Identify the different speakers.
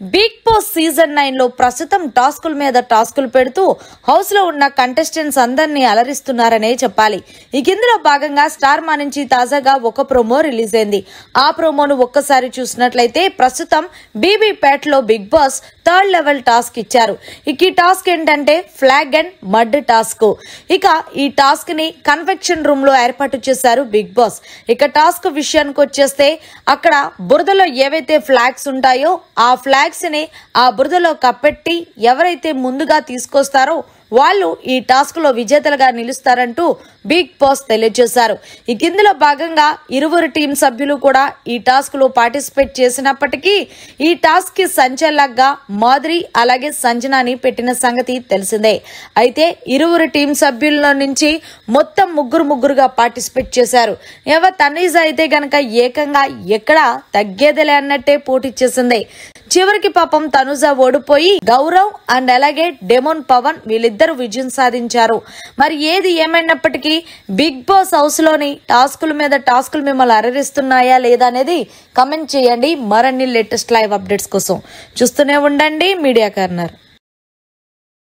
Speaker 1: Big boss season 9 లో ప్రస్తుతం టాస్కుల మీద టాస్కులు పెడుతూ హౌస్ లో ఉన్న కంటెస్టెంట్స్ అందరినీ అలరిస్తున్నారనే చెప్పాలి. ఇందులో భాగంగా స్టార్ మా నుంచి తాజాగా ఒక ప్రోమో రిలీజ్ అయింది. ఆ ప్రోమోను ఒక్కసారి చూసినట్లయితే ప్రస్తుతం బీబీ పేట్ లో Bigg Boss third level task ఇచ్చారు. ఈ టాస్క్ ఏంటంటే ఫ్లాగ్ అండ్ మడ్ టాస్క్. ఈ టాస్క్ ని కన్వెక్షన్ రూమ్ లో ఏర్పాటు చేశారు బిగ్ బాస్. టాస్క్ విషయానికి వచ్చేస్తే అక్కడ బురదలో ఏవైతే ఫ్లాగ్స్ ఉంటాయో ఆ ఫ్లాగ్స్ ని ఆ బురదలో కప్పెట్టి ఎవరైతే ముందుగా తీసుకొస్తారో వాళ్ళు ఈ టాస్క్ లో విజేతలుగా నిలుస్తారంటూ బిగ్ బాస్ తెలియజేశారు. ఇందులో భాగంగా ఇరువురు టీం సభ్యులు కూడా ఈ టాస్క్ లో పార్టిసిపేట్ చేసినప్పటికీ ఈ టాస్క్ కి సంచాలకుగా మాధురి అలాగే సంజనాని పెట్టిన సంగతి తెలిసిందే. అయితే ఇరువురు టీం సభ్యుల నుంచి మొత్తం ముగ్గురుగా పార్టిసిపేట్ చేశారు. తనీజ అయితే గనక ఏకంగా ఎక్కడా తగ్గేదిలే అన్నట్టే పోటీ చేసింది. చివరికి పాపం తనుజ ఓడిపోయి గౌరవ్ అండ్ అలాగే డెమోన్ పవన్ వీళ్ళిద్దరు విజయం సాధించారు. మరి ఏది ఏమైనప్పటికీ బిగ్ బాస్ హౌస్ లోని టాస్కుల మీద టాస్కులు మిమ్మల్ని అలరిస్తున్నాయా లేదా అనేది కమెంట్ చేయండి. మరిన్ని లేటెస్ట్ లైవ్ అప్డేట్స్ కోసం చూస్తూనే ఉండండి మీడియా కార్నర్.